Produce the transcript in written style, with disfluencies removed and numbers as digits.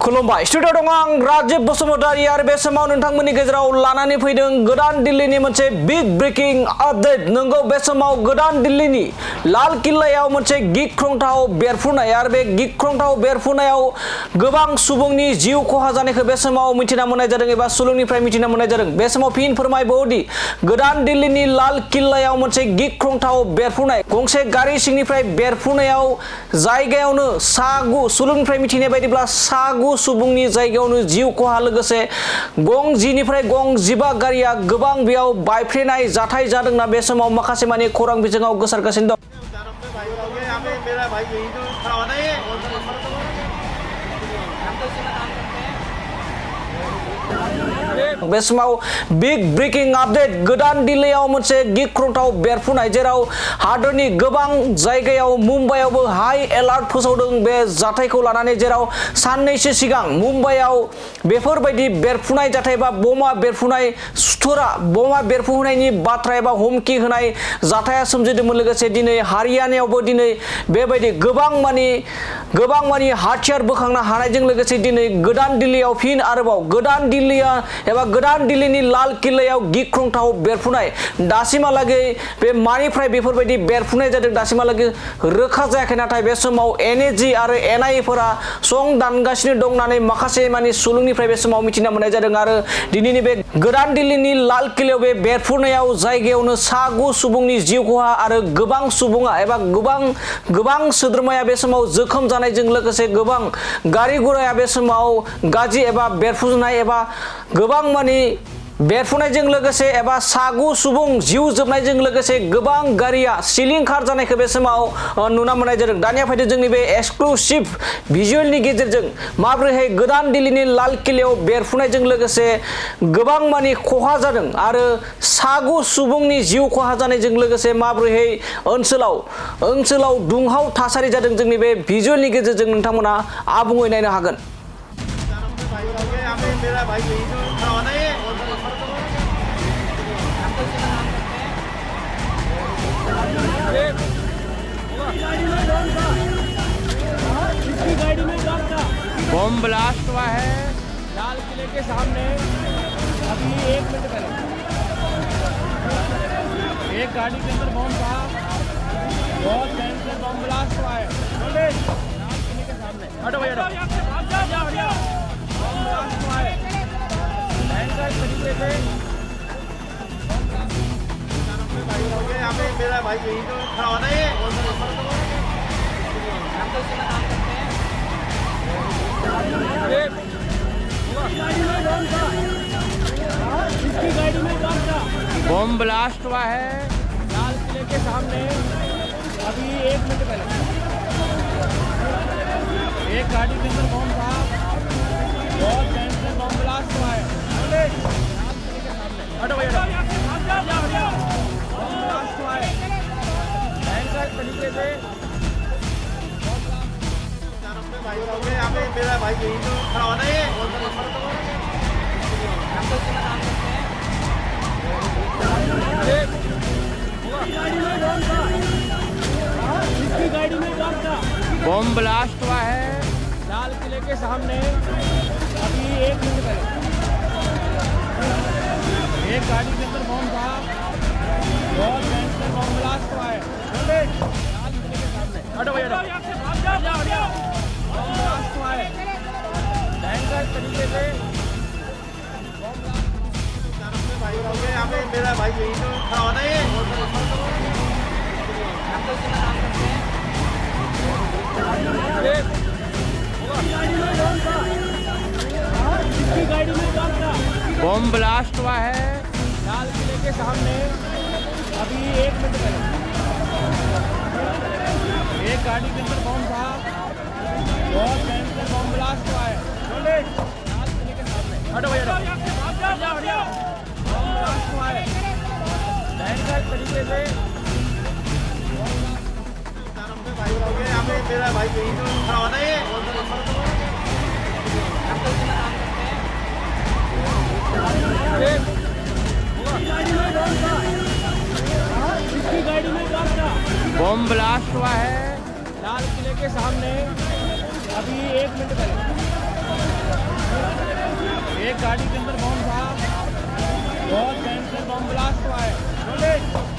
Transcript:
खुलुमबाय स्टुडिअ दं आं राजीब बसुमतारी आरो बे समाव नोंथांमोननि गेजेराव लानानै फैदों गोदान दिल्लीनि मोनसे बिग ब्रेकिं आपडेट। नंगौ, बे समाव गोदान दिल्लीनि लाल किल्लायाव मोनसे गिख्रंथाव बेरफ्रुनाय आरो बे गिख्रंथाव बेरफ्रुनायाव गोबां सुबुंनि जिउ खहा जानायखौ बे समाव मिथिना मोननाय जादों एबा सुलुंनिफ्राय मिथिना मोननाय जादों। बे समाव फिन फोरमायबावोदि गोदान दिल्लीनि लाल किल्लायाव मोनसे गिख्रंथाव बेरफ्रुनाय, गंसे गारि सिंनिफ्राय बेरफ्रुनायाव जायगायावनो सुलुंनिफ्राय मिथिनाय बायदिब्ला सागु सुबुंनि जायगायावनो जिउ खहा, लोगोसे गं 10 निफ्राय गं 15 गारिया गोबां बेयाव बायफ्लेनाय जाथाय जादोंना बे समाव माखासे माने खौरां बिजोङाव गोसारगासिनो दं। बे समाव बिग ब्रेकिं आपडेट, गोदान दिल्लीयाव मोनसे गिख्रंथाव बेरफ्रुनाय, जेराव हादरनि गोबां जायगायाव मुम्बाइआवबो हाई एलार्ट फोसावदों बे जाथायखौ लानानै, जेराव साननैसो सिगां मुम्बाइआव बेफोरबायदि बेरफ्रुनाय जाथाय बा बमा बेरफ्रुनाय बमा बेरफ्रुनायनि बाथ्रा एबा हुमखि होनाय जाथाया सोमजिदोंमोन। लोगोसे दिनै हारियानायावबो दिनै बेबायदि गोबां मानि हाथियार बोखांनो हानायजों लोगोसे दिनै गोदान दिल्लीयाव फिन आरोबाव गोदान दिल्लीनि लाल किल्लायाव गिख्रंथाव बेरफ्रुनाय। दासिमहालागै बे मानिफ्राय बेफोरबायदि बेरफ्रुनाय जादों दासिमहालागै रोखा जायाखै, नाथाय बे समाव एनएजी आरो एनआईएफोरा सं दानगासिनो दं होननानै माखासे मानि सुलुंनिफ्राय बे समाव मिथिना मोननाय जादों। आरो दिनैनि बे गोदान दिल्लीनि लाल किल्लायाव बे बेरफ्रुनायाव जायगायावनो सागु सुबुंनि जिउ खहा आरो गोबां सुबुङा एबा गोबां सोद्रोमाया बे समाव जोखोम जानायजों लोगोसे गोबां गारि गुराया बे समाव गाज्रि एबा बेरफ्रुनाय एबा गोबां मानि बेरफ्रुनायजों लोगोसे एबा सागु सुबुं जिउ जोबनायजों लोगोसे गोबां गारिया सिलिंखार जानायखौ बे समाव नुना मोननाय जादों। दानिया फैदो जोंनि बे एक्सक्लुसिभ भिजुअलनि गेजेरजों माबोरैहाय गोदान दिल्लीनि लाल किल्लायाव बेरफ्रुनायजों लोगोसे गोबां मानि खहा जादों आरो सागु सुबुंनि जिउ खहा जानायजों लोगोसे माबोरैहाय ओनसोलाव दुंहाव थासारि जादों, जोंनि बे भिजुअलनि गेजेरजों नोंथांमोना आबुङै नायनो हागोन। बम ब्लास्ट हुआ है लाल किले के सामने अभी 1 मिनट पहले। एक गाड़ी के अंदर बम था, बहुत भयंकर बम ब्लास्ट हुआ है लाल किले के सामने। हटो भैया, बम ब्लास्ट हुआ है भयंकर तरीके से। मेरा भाई यही तो खड़ा होना है। बम ब्लास्ट हुआ है लाल किले के सामने अभी 1 मिनट पहले। एक गाड़ी के अंदर बम था, बहुत भयंकर बम ब्लास्ट हुआ है लाल किले के सामने। हटो भैया, बम ब्लास्ट हुआ है भयंकर तरीके से। मेरा भाई यही तो खड़ा होना है। बम ब्लास्ट हुआ है लाल किले के सामने अभी 1 मिनट पहले। एक गाड़ी के अंदर बम था, बहुत भयंकर बम ब्लास्ट हुआ है लाल किले के सामने। हटो भैया, बम ब्लास्ट हुआ है भयंकर तरीके से। मेरा भाई यही तो खड़ा होना है। बम ब्लास्ट हुआ है लाल किले के सामने अभी 1 मिनट पहले। एक गाड़ी के अंदर बम था, बहुत भयंकर बम ब्लास्ट हुआ है लाल किले के सामने। हटो भैया, बम ब्लास्ट हुआ है भयंकर तरीके से। मेरा भाई यही तो खड़ा होना है। बम ब्लास्ट हुआ है लाल किले के सामने अभी 1 मिनट पहले। एक गाड़ी के अंदर बम था, बहुत भयंकर बम ब्लास्ट हुआ है।